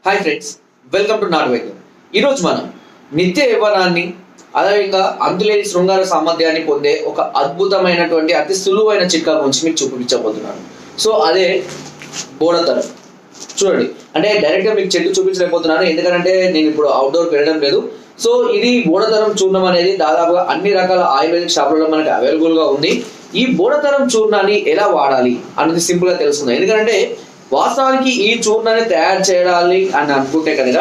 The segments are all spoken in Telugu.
Hi friends, welcome to not వైద్యం. ఈరోజు మనం నిత్య యవ్వనాన్ని అదేవిధంగా అంతులేని శృంగార సామర్థ్యాన్ని పొందే ఒక అద్భుతమైనటువంటి అతి సులువైన చిట్కా గురించి మీకు చూపించబోతున్నాను. సో అదే బోడతరం. చూడండి, అంటే డైరెక్ట్గా మీకు చెట్టు చూపించలేకపోతున్నాను, ఎందుకంటే నేను ఇప్పుడు అవుట్డోర్కి వెళ్ళడం లేదు. సో ఇది బోడతరం చూర్ణం అనేది దాదాపుగా అన్ని రకాల ఆయుర్వేదిక్ షాపులలో మనకి అవైలబుల్గా ఉంది. ఈ బోడతరం చూర్ణాన్ని ఎలా వాడాలి అన్నది సింపుల్గా తెలుస్తుంది. ఎందుకంటే వాస్తవానికి ఈ చూర్ణాన్ని తయారు చేయాలి అని అనుకుంటే కనుక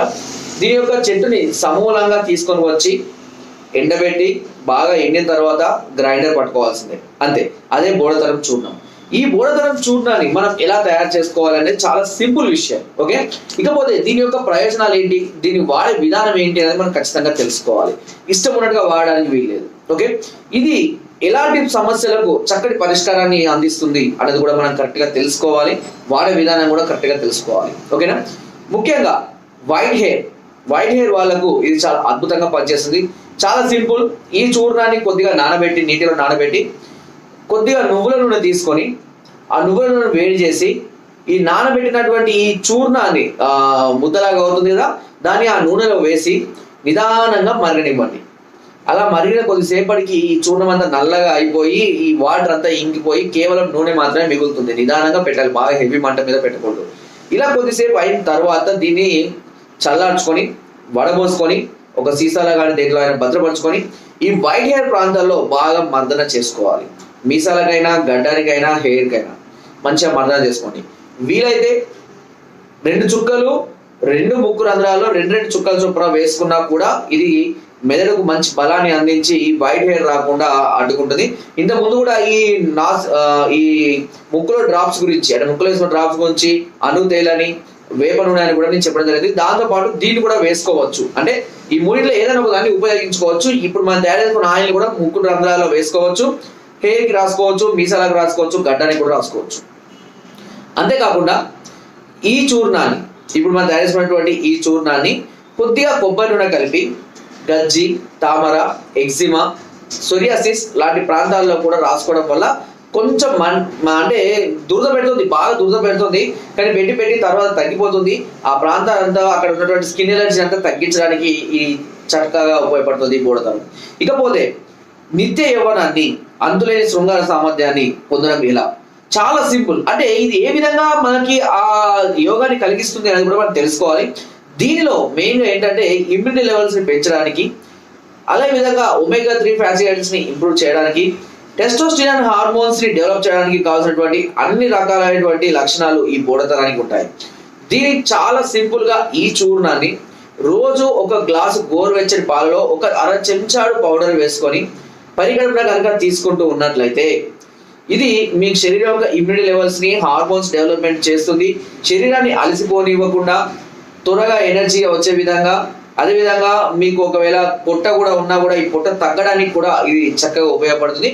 దీని యొక్క చెట్టుని సమూలంగా తీసుకొని వచ్చి ఎండబెట్టి బాగా ఎండిన తర్వాత గ్రైండర్ పట్టుకోవాల్సిందే, అంతే. అదే బోడతరం చూర్ణం. ఈ బోడతరం చూర్ణాన్ని మనం ఎలా తయారు చేసుకోవాలనేది చాలా సింపుల్ విషయం. ఓకే, ఇకపోతే దీని యొక్క ప్రయోజనాలు ఏంటి, దీన్ని వాడే విధానం ఏంటి అనేది మనం ఖచ్చితంగా తెలుసుకోవాలి. ఇష్టం ఉన్నట్టుగా వాడడానికి వీల్లేదు. ఓకే, ఇది ఎలాంటి సమస్యలకు చక్కటి పరిష్కారాన్ని అందిస్తుంది అనేది కూడా మనం కరెక్ట్గా తెలుసుకోవాలి. వాడే విధానం కూడా కరెక్ట్గా తెలుసుకోవాలి. ఓకేనా, ముఖ్యంగా వైట్ హెయిర్ వాళ్ళకు ఇది చాలా అద్భుతంగా పనిచేస్తుంది. చాలా సింపుల్. ఈ చూర్ణాన్ని కొద్దిగా నానబెట్టి, నీటిలో నానబెట్టి కొద్దిగా నువ్వుల నూనె తీసుకొని ఆ నువ్వుల నూనె వేడి చేసి ఈ నానబెట్టినటువంటి ఈ చూర్ణాన్ని ముద్దలాగా అవుతుంది కదా, దాన్ని ఆ నూనెలో వేసి నిదానంగా మరగనివ్వండి. అలా మరిగిన కొద్దిసేపటికి ఈ చూర్ణం అంతా నల్లగా అయిపోయి ఈ వాటర్ అంతా ఇంకిపోయి కేవలం నూనె మాత్రమే మిగులుతుంది. నిదానంగా పెట్టాలి, బాగా హెవీ మంట మీద పెట్టకూడదు. ఇలా కొద్దిసేపు అయిన తర్వాత దీన్ని చల్లార్చుకొని వడబోసుకొని ఒక సీసాలో కానీ దేంట్లో అయినా భద్రపరుచుకొని ఈ వైట్ హెయిర్ ప్రాంతాల్లో బాగా మర్దన చేసుకోవాలి. మీసాలకైనా, గడ్డానికైనా, హెయిర్కైనా మంచిగా మర్దన చేసుకోండి. వీలైతే 2 చుక్కలు 2 ముక్కు రంధ్రాల్లో 2 చుక్కల చొప్పున వేసుకున్నా కూడా ఇది మెదడుకు మంచి బలాన్ని అందించి వైట్ హెయిర్ రాకుండా అడ్డుకుంటుంది. ఇంత ముందు కూడా ఈ ముక్కులో డ్రాప్స్ గురించి, అంటే ముక్కులో వేసిన డ్రాప్స్ గురించి అను తేలని, వేప నూనె అని కూడా నేను చెప్పడం జరిగింది. దాంతో పాటు దీన్ని కూడా వేసుకోవచ్చు. అంటే ఈ మూడింటిలో ఏదైనా ఒక దాన్ని ఉపయోగించుకోవచ్చు. ఇప్పుడు మనం తయారు చేసుకున్న ఆయిల్ కూడా ముక్కు రంధ్రాల్లో వేసుకోవచ్చు, హెయిర్కి రాసుకోవచ్చు, మీసాలకు రాసుకోవచ్చు, గడ్డానికి కూడా రాసుకోవచ్చు. అంతేకాకుండా ఈ చూర్ణాన్ని, ఇప్పుడు మనం తయారు చేసుకున్నటువంటి ఈ చూర్ణాన్ని కొద్దిగా కొబ్బరి నూనె కలిపి గజ్జి, తామర, ఎగ్జిమా, సోరియాసిస్ లాంటి ప్రాంతాల్లో కూడా రాసుకోవడం వల్ల కొంచెం అంటే దురద పెడుతుంది, బాగా దురద పెడుతుంది, కానీ పెట్టి తర్వాత తగ్గిపోతుంది. ఆ ప్రాంతాలంతా అక్కడ ఉన్నటువంటి స్కిన్ ఎలర్జీ అంతా తగ్గించడానికి ఈ చక్కగా ఉపయోగపడుతుంది ఈ బోడతరం. ఇకపోతే నిత్య యవ్వనాన్ని, అంతులేని శృంగార సామర్థ్యాన్ని పొందడం ఎలా? చాలా సింపుల్. అంటే ఇది ఏ విధంగా మనకి ఆ యోగాన్ని కలిగిస్తుంది అనేది కూడా మనం తెలుసుకోవాలి. దీనిలో మెయిన్గా ఏంటంటే ఇమ్యూనిటీ లెవెల్స్ని పెంచడానికి, అదే విధంగా ఒమేగా 3 ఫ్యాటీ యాసిడ్స్ని ఇంప్రూవ్ చేయడానికి, టెస్టోస్టిరాన్ హార్మోన్స్ని డెవలప్ చేయడానికి కావాల్సినటువంటి అన్ని రకాలైనటువంటి లక్షణాలు ఈ బోడతరానికి ఉంటాయి. దీనికి చాలా సింపుల్గా ఈ చూర్ణాన్ని రోజు ఒక గ్లాసు గోరువెచ్చని పాలలో ఒక 1/2 చెంచాడు పౌడర్ వేసుకొని పరిగణన కనుక తీసుకుంటూ ఉన్నట్లయితే ఇది మీ శరీరం యొక్క ఇమ్యూనిటీ లెవెల్స్ని, హార్మోన్స్ డెవలప్మెంట్ చేస్తుంది. శరీరాన్ని అలసిపోనివ్వకుండా త్వరగా ఎనర్జీ వచ్చే విధంగా, అదేవిధంగా మీకు ఒకవేళ పొట్ట కూడా ఉన్నా కూడా ఈ పొట్ట తగ్గడానికి కూడా ఇది చక్కగా ఉపయోగపడుతుంది.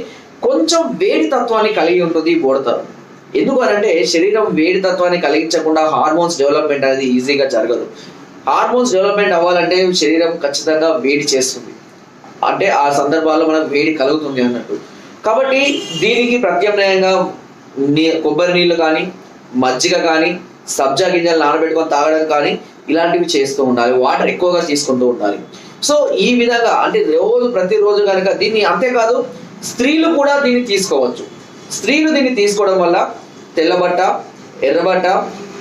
కొంచెం వేడి తత్వాన్ని కలిగి ఉంటుంది ఈ బోడతరం. ఎందుకు అనంటే శరీరం వేడి తత్వాన్ని కలిగించకుండా హార్మోన్స్ డెవలప్మెంట్ అనేది ఈజీగా జరగదు. హార్మోన్స్ డెవలప్మెంట్ అవ్వాలంటే శరీరం ఖచ్చితంగా వేడి చేస్తుంది, అంటే ఆ సందర్భాల్లో మనకు వేడి కలుగుతుంది అన్నట్టు. కాబట్టి దీనికి ప్రత్యామ్నాయంగా కొబ్బరి నీళ్ళు కానీ, మజ్జిగ కానీ, సబ్జా గింజలు నానబెట్టుకొని తాగడం కానీ ఇలాంటివి చేస్తూ ఉండాలి. వాటర్ ఎక్కువగా తీసుకుంటూ ఉండాలి. సో ఈ విధంగా అంటే ప్రతిరోజు కనుక దీన్ని, అంతేకాదు స్త్రీలు కూడా దీన్ని తీసుకోవచ్చు. స్త్రీలు దీన్ని తీసుకోవడం వల్ల తెల్లబట్ట, ఎర్రబట్ట,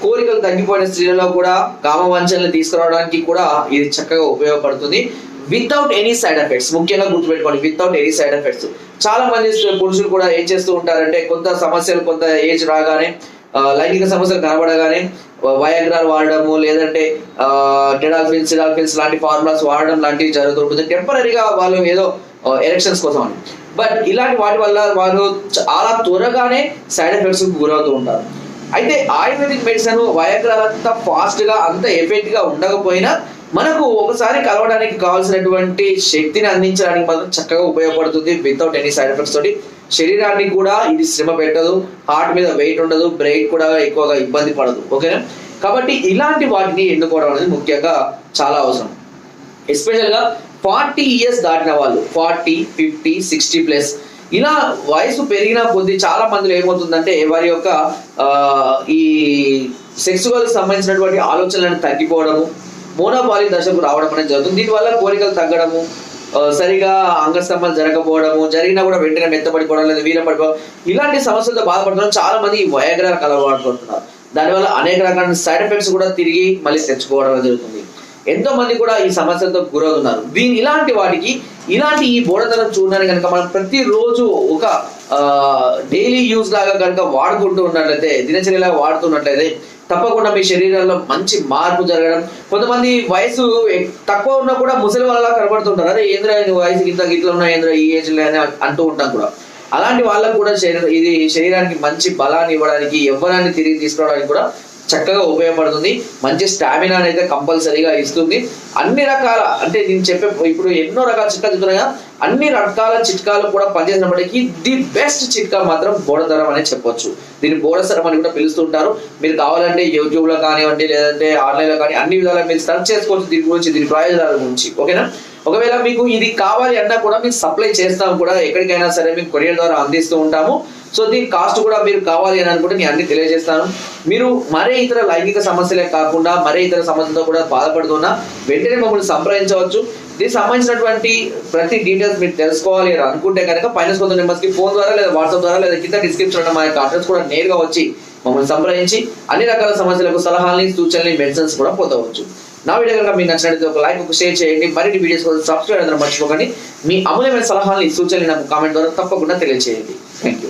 కోరికలు తగ్గిపోయిన స్త్రీలలో కూడా కామవాంఛనలు తీసుకురావడానికి కూడా ఇది చక్కగా ఉపయోగపడుతుంది. Without any side effects. ముఖ్యంగా గుర్తుపెట్టుకోండి, వితౌట్ ఎనీ సైడ్ ఎఫెక్ట్స్. చాలా మంది పురుషులు కూడా ఏం చేస్తూ ఉంటారంటే కొంత సమస్యలు, కొంత ఏజ్ రాగానే, లైంగిక సమస్యలు కనబడగానే వయాగ్రాలు వాడడము, లేదంటే సిడాల్ఫిన్స్ లాంటి ఫార్ములాస్ వాడడం లాంటివి జరుగుతుంటుంది. టెంపరీగా వాళ్ళు ఏదో ఎలక్షన్స్ కోసం అని. బట్ ఇలాంటి వాటి వల్ల వాళ్ళు చాలా త్వరగానే సైడ్ ఎఫెక్ట్స్ గురవుతూ ఉంటారు. అయితే ఆయుర్వేదిక్ మెడిసిన్ వయాగ్రాలు అంత ఫాస్ట్గా, అంత ఎఫెక్ట్గా ఉండకపోయినా మనకు ఒకసారి కలవడానికి కావాల్సినటువంటి శక్తిని అందించడానికి మాత్రం చక్కగా ఉపయోగపడుతుంది. వితౌట్ ఎనీ సైడ్ ఎఫెక్ట్స్ తోటి శరీరాన్ని కూడా ఇది శ్రమ పెట్టదు, హార్ట్ మీద వెయిట్ ఉండదు, బ్రెయిన్ కూడా ఎక్కువగా ఇబ్బంది పడదు. ఓకేనా, కాబట్టి ఇలాంటి వాటిని ఎన్నుకోవడం అనేది ముఖ్యంగా చాలా అవసరం. ఎస్పెషల్గా 40 ఇయర్స్ దాటిన వాళ్ళు, 40, 50, 60+ ఇలా వయసు పెరిగిన కొద్దీ చాలా మందిలో ఏమవుతుందంటే వారి యొక్క ఈ సెక్సువల్ సంబంధించినటువంటి ఆలోచనలను తగ్గిపోవడము, మోనోపాలి దశకు రావడం అనేది జరుగుతుంది. దీనివల్ల కోరికలు తగ్గడము, సరిగా అంగస్తంభాలు జరగకపోవడము, జరిగినా కూడా వెంటనే మెత్తపడిపోవడం లేదా వీల పడిపోవడం, ఇలాంటి సమస్యలతో బాధపడుతున్నారు. చాలా మంది ఈ వయాగ్రాకు అలవాటు పడుతున్నారు. దానివల్ల అనేక రకాల సైడ్ ఎఫెక్ట్స్ కూడా తిరిగి మళ్ళీ తెచ్చుకోవడం జరుగుతుంది. ఎంతో మంది కూడా ఈ సమస్యలతో గురవుతున్నారు. ఇలాంటి వాటికి ఇలాంటి ఈ బోడతనం చూడడానికి కనుక మనం ప్రతిరోజు ఒక డైలీ యూజ్ లాగా కనుక వాడుకుంటూ ఉన్నట్లయితే, దినచర్యలాగా వాడుతున్నట్లయితే తప్పకుండా మీ శరీరంలో మంచి మార్పు జరగడం. కొంతమంది వయసు తక్కువ ఉన్నా కూడా ముసలి వాళ్ళ కనబడుతుంటారు. అరే ఏంద్రా వయసు ఇంత గిట్ల ఉన్నా ఏంద్రా ఈ ఏజ్ లో అని అంటూ ఉంటాం కూడా. అలాంటి వాళ్ళకు కూడా ఇది శరీరానికి మంచి బలాన్ని ఇవ్వడానికి, యవ్వనాన్ని తిరిగి తీసుకురావడానికి కూడా చక్కగా ఉపయోగపడుతుంది. మంచి స్టామినా అయితే కంపల్సరీగా ఇస్తుంది. అన్ని రకాల అంటే నేను చెప్పే ఇప్పుడు ఎన్నో రకాల చిట్కాలు చెప్తున్నాయా, అన్ని రకాల చిట్కాలు కూడా పనిచేసినప్పటికీ ది బెస్ట్ చిట్కా మాత్రం బోడతరం అని చెప్పొచ్చు. దీన్ని బోడసరం అని కూడా పిలుస్తుంటారు. మీరు కావాలంటే యూట్యూబ్ లో కానివ్వండి, లేదంటే ఆన్లైన్ లో కానీ అన్ని విధాలుగా మీరు సర్చ్ చేసుకోవచ్చు దీని గురించి, దీని ప్రయోజనాల గురించి. ఓకేనా? ఒకవేళ మీకు ఇది కావాలి అన్నా కూడా మేము సప్లై చేస్తాము కూడా, ఎక్కడికైనా సరే మీకు కొరియర్ ద్వారా అందిస్తూ ఉంటాము. సో దీని కాస్ట్ కూడా మీరు కావాలి అని అనుకుంటే నేను అన్ని తెలియజేస్తాను. మీరు మరే ఇతర లైంగిక సమస్యలే కాకుండా మరే ఇతర సమస్యలతో కూడా బాధపడుతున్నా వెంటనే మమ్మల్ని సంప్రదించవచ్చు. దీనికి సంబంధించినటువంటి ప్రతి డీటెయిల్స్ మీరు తెలుసుకోవాలి అని అనుకుంటే కనుక పైన కొంత నెంబర్స్కి ఫోన్ ద్వారా లేదా వాట్సాప్ ద్వారా లేదా కింద డిస్క్రిప్షన్ మా యొక్క అడ్రస్ కూడా నేరుగా వచ్చి మమ్మల్ని సంప్రదించి అన్ని రకాల సమస్యలకు సలహాలని, సూచనలు, మెడిసిన్స్ కూడా పొందవచ్చు. నా వీడియో కనుక మీకు నచ్చినట్లయితే ఒక లైక్, ఒక షేర్ చేయండి. మరిన్ని వీడియోస్ కోసం సబ్స్క్రైబ్ అందరూ మర్చిపోకండి. మీ అమూల్యమైన సలహాలని, సూచనలు నాకు కామెంట్ ద్వారా తప్పకుండా తెలియజేయండి. Thank you.